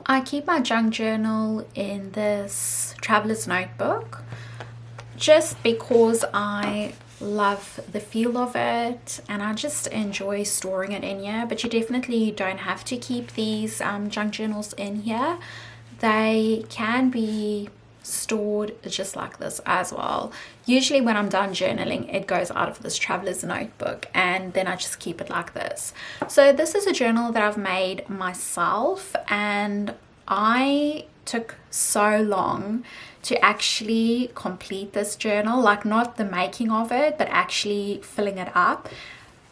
I keep my junk journal in this traveler's notebook just because I love the feel of it and I just enjoy storing it in here. But you definitely don't have to keep these junk journals in here. They can be stored just like this as well. Usually when I'm done journaling, it goes out of this traveler's notebook and then I just keep it like this. So this is a journal that I've made myself, and I took so long to actually complete this journal, like not the making of it, but actually filling it up.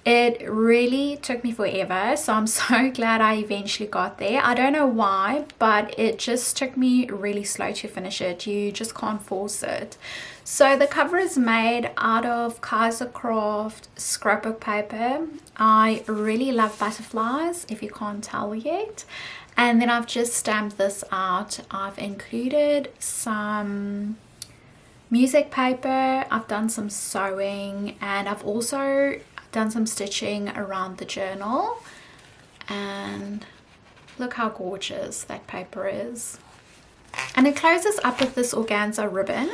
It really took me forever, so I'm so glad I eventually got there. I don't know why, but it just took me really slow to finish it. You just can't force it. So the cover is made out of Kaiser Craft scrapbook paper. I really love butterflies, if you can't tell yet. And then I've just stamped this out. I've included some music paper, I've done some sewing, and I've also done some stitching around the journal. And look how gorgeous that paper is. And it closes up with this organza ribbon,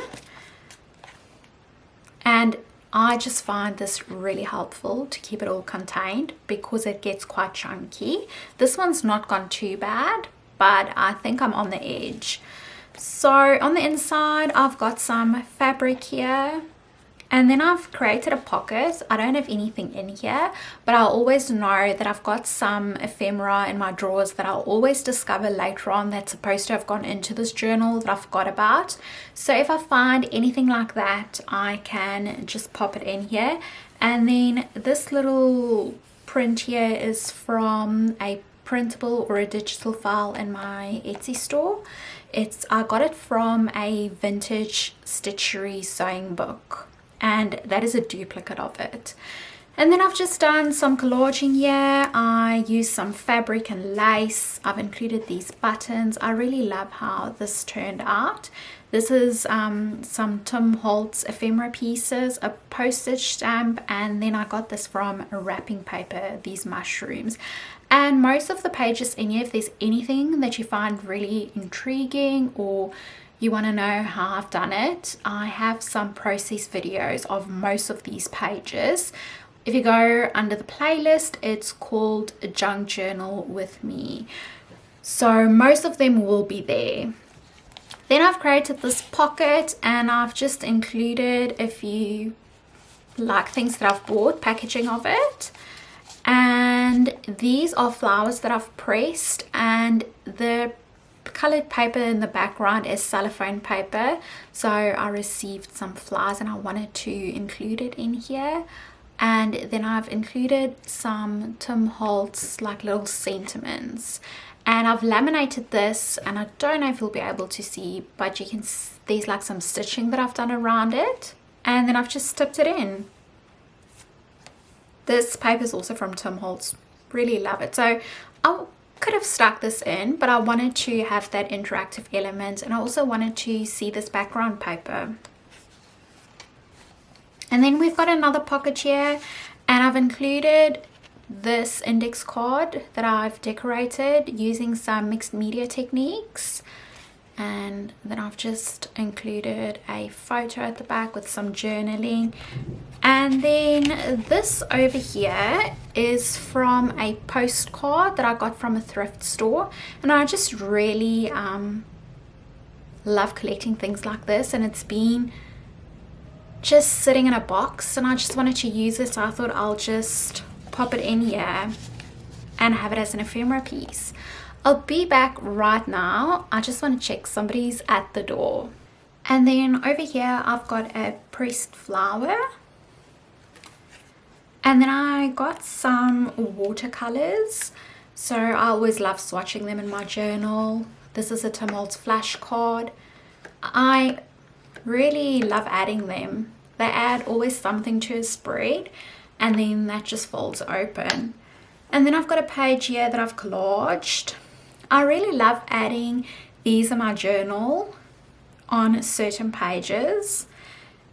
and I just find this really helpful to keep it all contained because it gets quite chunky. This one's not gone too bad, but I think I'm on the edge. So on the inside I've got some fabric here, and then I've created a pocket. I don't have anything in here, but I'll always know that I've got some ephemera in my drawers that I'll always discover later on that's supposed to have gone into this journal that I forgot about. So if I find anything like that, I can just pop it in here. And then this little print here is from a printable or a digital file in my Etsy store. I got it from a vintage stitchery sewing book, and that is a duplicate of it. And then I've just done some collaging here. I used some fabric and lace. I've included these buttons. I really love how this turned out. This is some Tim Holtz ephemera pieces, a postage stamp, and then I got this from a wrapping paper, these mushrooms. And most of the pages in here, if there's anything that you find really intriguing or you want to know how I've done it, I have some process videos of most of these pages. If you go under the playlist, it's called A Junk Journal with Me. So most of them will be there. Then I've created this pocket, and I've just included a few things that I've bought, packaging of it. And these are flowers that I've pressed, and the colored paper in the background is cellophane paper. So I received some flowers and I wanted to include it in here. And then I've included some Tim Holtz little sentiments, and I've laminated this, and I don't know if you'll be able to see, but you can, there's some stitching that I've done around it, and then I've just tipped it in. This paper is also from Tim Holtz. Really love it. So I could have stuck this in, but I wanted to have that interactive element, and I also wanted to see this background paper. And then we've got another pocket here, and I've included this index card that I've decorated using some mixed media techniques. And then I've just included a photo at the back with some journaling. And then this over here is from a postcard that I got from a thrift store, and I just really love collecting things like this, and it's been just sitting in a box and I just wanted to use it, so I thought I'll just pop it in here and have it as an ephemera piece. I'll be back right now. I just want to check somebody's at the door. And then over here I've got a pressed flower, and then I got some watercolors. So I always love swatching them in my journal. This is a Tim Holtz flashcard. I really love adding them. They add always something to a spread, and then that just folds open. And then I've got a page here that I've collaged. I really love adding these in my journal on certain pages,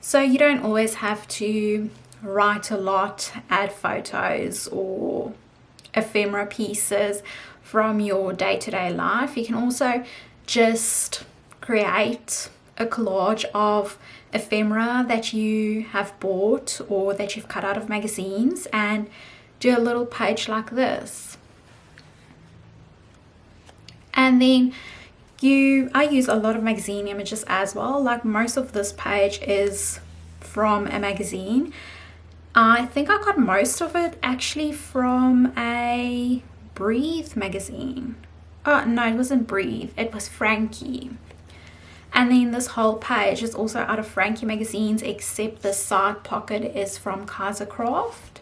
so you don't always have to write a lot, add photos or ephemera pieces from your day-to-day life. You can also just create a collage of ephemera that you have bought or that you've cut out of magazines and do a little page like this. And then I use a lot of magazine images as well. Like most of this page is from a magazine. I think I got most of it actually from a Breathe magazine. Oh no, it wasn't Breathe, it was Frankie. And then this whole page is also out of Frankie magazines, except the side pocket is from Kaisercraft.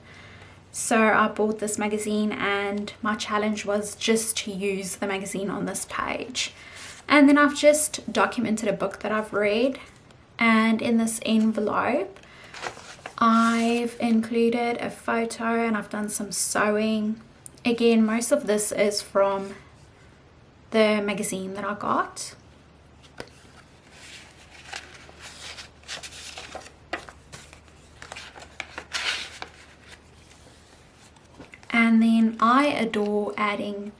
So I bought this magazine and my challenge was just to use the magazine on this page. And then I've just documented a book that I've read, and in this envelope I've included a photo and I've done some sewing. Again, most of this is from the magazine that I got. And then I adore adding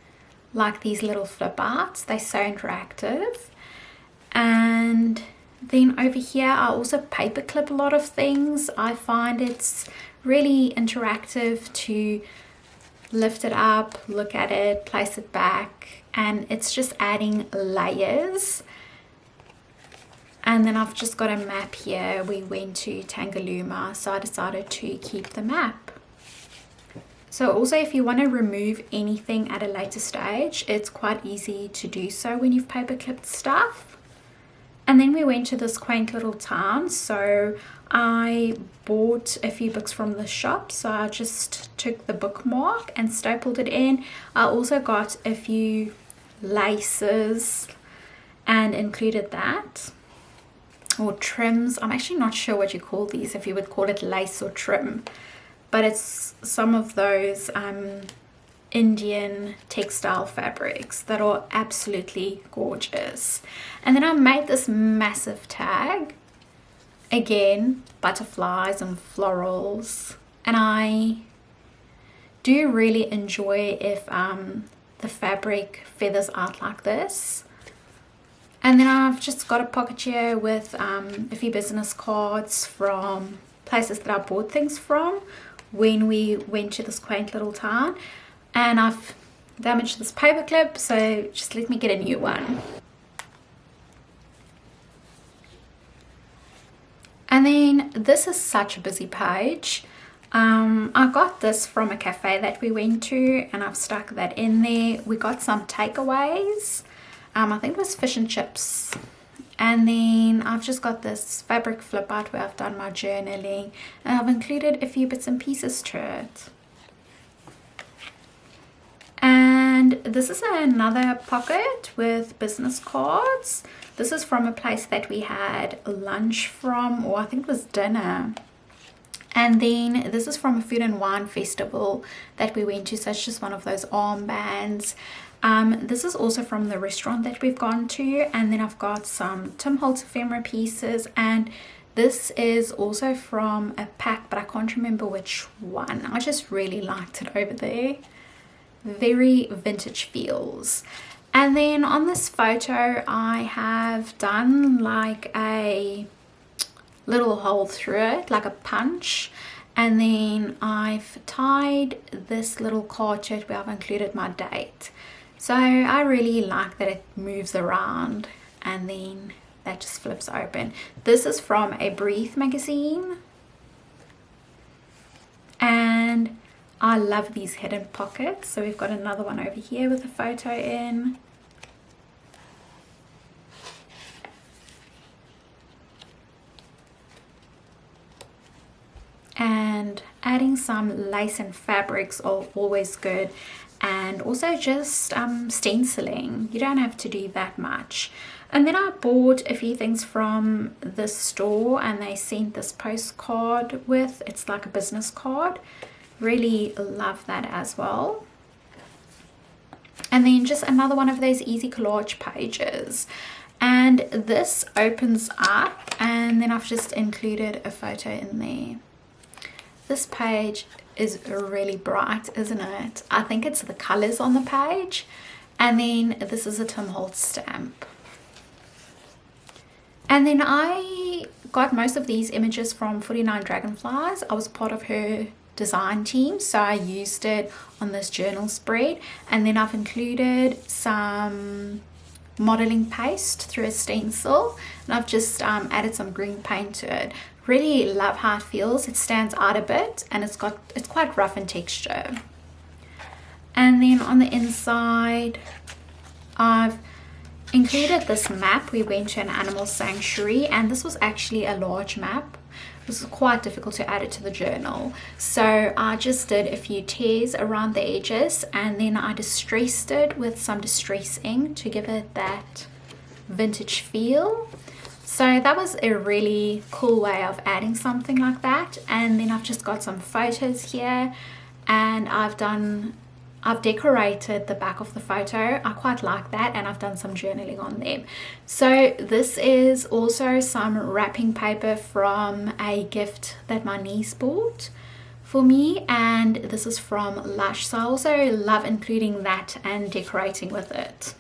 like these little flip arts. They're so interactive. And then over here I also paperclip a lot of things. I find it's really interactive to lift it up, look at it, place it back, and it's just adding layers. And then I've just got a map here. We went to Tangalooma, so I decided to keep the map. So also, if you want to remove anything at a later stage, it's quite easy to do so when you've paper clipped stuff. And then we went to this quaint little town, so I bought a few books from the shop. So I just took the bookmark and stapled it in. I also got a few laces and included that, or trims. I'm actually not sure what you call these, if you would call it lace or trim, but it's some of those Indian textile fabrics that are absolutely gorgeous. And then I made this massive tag, again butterflies and florals, and I do really enjoy if the fabric feathers out like this. And then I've just got a pocket here with a few business cards from places that I bought things from when we went to this quaint little town. And I've damaged this paper clip, so just let me get a new one. And then this is such a busy page. I got this from a cafe that we went to and I've stuck that in there. We got some takeaways. I think it was fish and chips. And then I've just got this fabric flip out where I've done my journaling, and I've included a few bits and pieces to it. And this is another pocket with business cards. This is from a place that we had lunch from, or I think it was dinner. And then this is from a food and wine festival that we went to, so it's just one of those armbands. This is also from the restaurant that we've gone to. And then I've got some Tim Holtz ephemera pieces, and this is also from a pack, but I can't remember which one. I just really liked it over there. Very vintage feels. And then on this photo I have done like a little hole through it, like a punch, and then I've tied this little card to it where I've included my date. So I really like that it moves around and then that just flips open. This is from a Breathe magazine, and I love these hidden pockets. So we've got another one over here with a photo in. And adding some lace and fabrics are always good. And also just stenciling. You don't have to do that much. And then I bought a few things from the store, and they sent this postcard with, it's like a business card. Really love that as well. And then just another one of those easy collage pages, and this opens up, and then I've just included a photo in there. This page is really bright, isn't it? I think it's the colors on the page. And then this is a Tim Holtz stamp. And then I got most of these images from 49 Dragonflies. I was part of her design team, so I used it on this journal spread. And then I've included some modeling paste through a stencil, and I've just added some green paint to it. Really love how it feels. It stands out a bit, and it's quite rough in texture. And then on the inside, I've included this map. We went to an animal sanctuary, and this was actually a large map. It was quite difficult to add it to the journal, so I just did a few tears around the edges, and then I distressed it with some distress ink to give it that vintage feel. So that was a really cool way of adding something like that. And then I've just got some photos here, and I've decorated the back of the photo. I quite like that, and I've done some journaling on them. So this is also some wrapping paper from a gift that my niece bought for me, and this is from Lush, so I also love including that and decorating with it.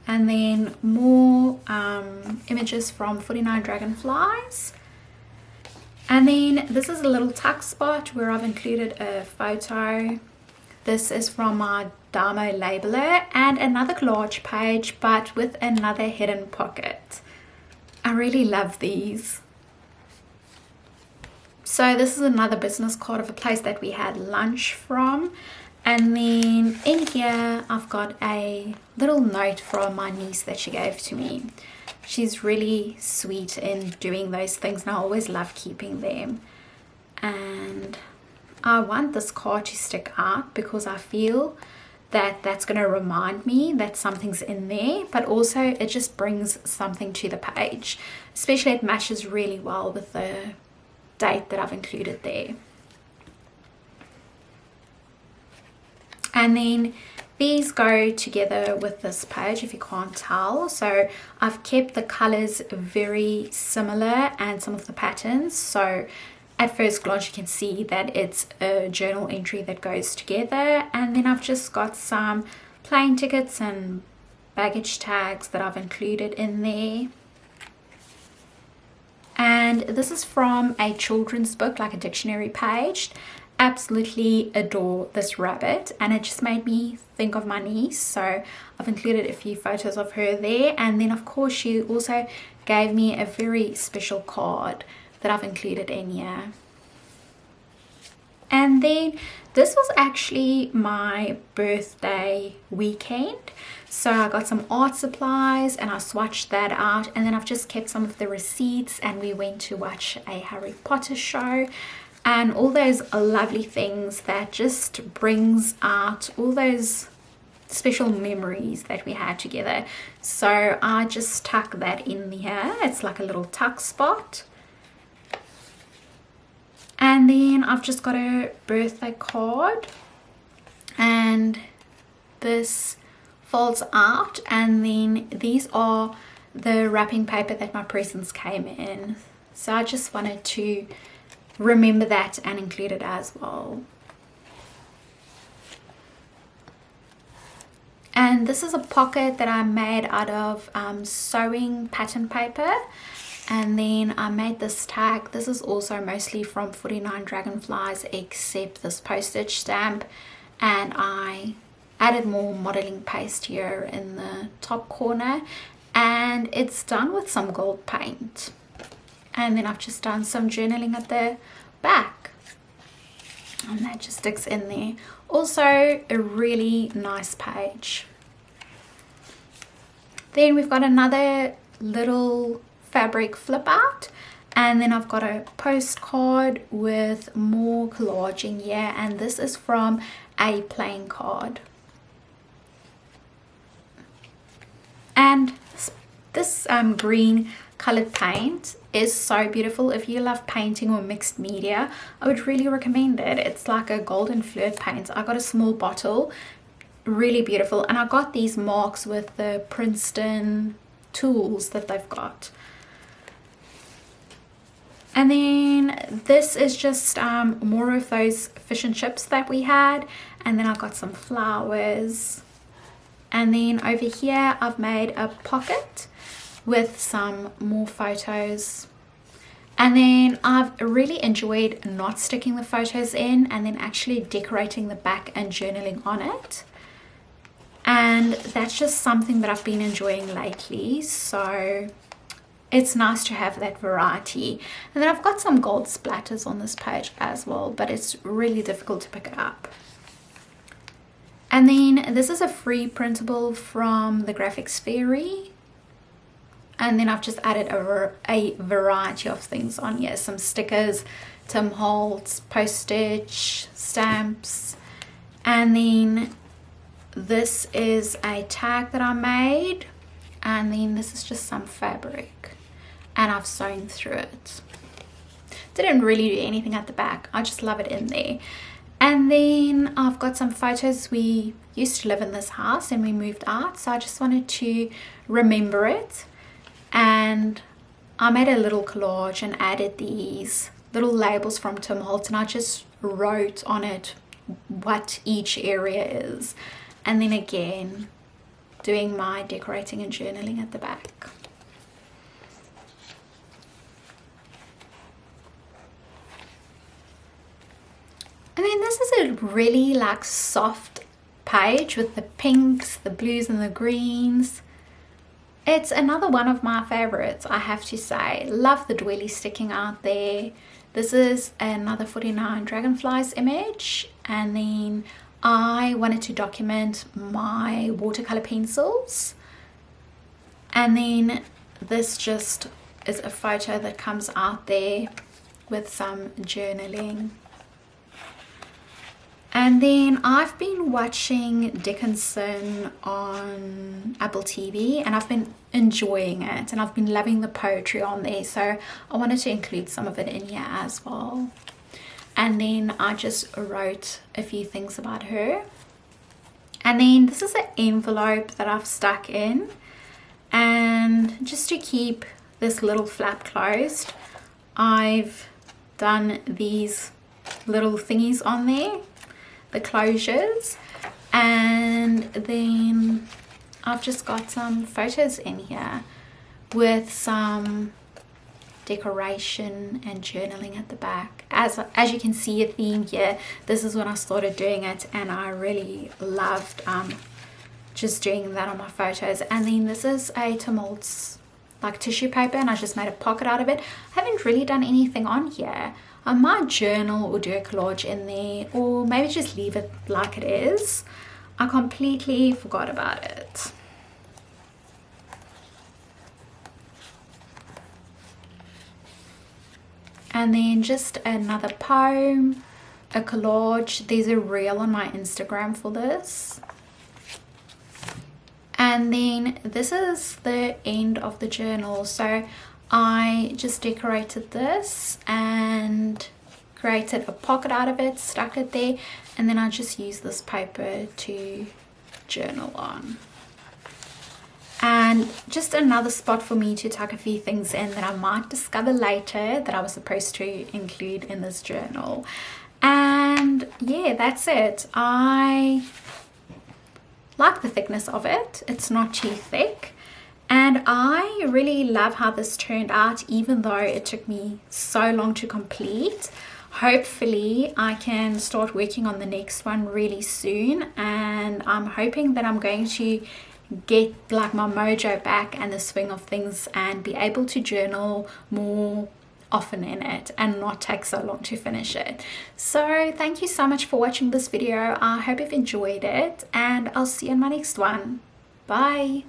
And then more images from 49 Dragonflies. And then this is a little tuck spot where I've included a photo. This is from my Damo labeler, and another collage page, but with another hidden pocket. I really love these. So this is another business card of a place that we had lunch from. And then in here, I've got a little note from my niece that she gave to me. She's really sweet in doing those things, and I always love keeping them. And I want this card to stick out because I feel that that's going to remind me that something's in there, but also it just brings something to the page. Especially it matches really well with the date that I've included there. And then these go together with this page, if you can't tell. So I've kept the colors very similar and some of the patterns. So at first glance you can see that it's a journal entry that goes together. And then I've just got some plane tickets and baggage tags that I've included in there. And this is from a children's book, like a dictionary page. Absolutely adore this rabbit, and it just made me think of my niece, so I've included a few photos of her there. And then of course she also gave me a very special card that I've included in here. And then this was actually my birthday weekend, so I got some art supplies and I swatched that out, and then I've just kept some of the receipts, and we went to watch a Harry Potter show. And all those lovely things that just brings out all those special memories that we had together. So I just tuck that in here. It's like a little tuck spot. And then I've just got a birthday card. And this folds out. And then these are the wrapping paper that my presents came in. So I just wanted to remember that and include it as well. And this is a pocket that I made out of sewing pattern paper, and then I made this tag. This is also mostly from 49 Dragonflies except this postage stamp, and I added more modeling paste here in the top corner, and it's done with some gold paint. And then I've just done some journaling at the back, and that just sticks in there. Also a really nice page. Then we've got another little fabric flip out, and then I've got a postcard with more collaging here, and this is from a playing card. And this green colored paint is so beautiful. If you love painting or mixed media, I would really recommend it. It's like a golden flirt paint. I got a small bottle, really beautiful, and I got these marks with the Princeton tools that they've got. And then this is just more of those fish and chips that we had. And then I got some flowers. And then over here I've made a pocket with some more photos. And then I've really enjoyed not sticking the photos in and then actually decorating the back and journaling on it. And that's just something that I've been enjoying lately. So it's nice to have that variety. And then I've got some gold splatters on this page as well, but it's really difficult to pick it up. And then this is a free printable from the Graphics Fairy. And then I've just added a variety of things on here. Some stickers, Tim Holtz, postage, stamps. And then this is a tag that I made. And then this is just some fabric. And I've sewn through it. Didn't really do anything at the back. I just love it in there. And then I've got some photos. We used to live in this house and we moved out. So I just wanted to remember it. And I made a little collage and added these little labels from Tim Holtz, and I just wrote on it what each area is. And then again, doing my decorating and journaling at the back. And then this is a really like soft page with the pinks, the blues and the greens. It's another one of my favorites, I have to say. Love the doily sticking out there. This is another 49 dragonflies image. And then I wanted to document my watercolor pencils. And then this just is a photo that comes out there with some journaling. And then I've been watching Dickinson on Apple TV and I've been enjoying it, and I've been loving the poetry on there, so I wanted to include some of it in here as well. And then I just wrote a few things about her. And then this is an envelope that I've stuck in, and just to keep this little flap closed, I've done these little thingies on there, the closures. And then I've just got some photos in here with some decoration and journaling at the back. As you can see a theme here, this is when I started doing it, and I really loved just doing that on my photos. And then this is a Tim Holtz like tissue paper, and I just made a pocket out of it. I haven't really done anything on here. I might journal or do a collage in there, or maybe just leave it like it is. I completely forgot about it. And then just another poem, a collage. There's a reel on my Instagram for this. And then this is the end of the journal. So I just decorated this and created a pocket out of it, stuck it there, and then I just used this paper to journal on. And just another spot for me to tuck a few things in that I might discover later that I was supposed to include in this journal. And yeah, that's it. I like the thickness of it. It's not too thick. And I really love how this turned out, even though it took me so long to complete. Hopefully I can start working on the next one really soon, and I'm hoping that I'm going to get like my mojo back and the swing of things and be able to journal more often in it and not take so long to finish it. So thank you so much for watching this video. I hope you've enjoyed it, and I'll see you in my next one. Bye.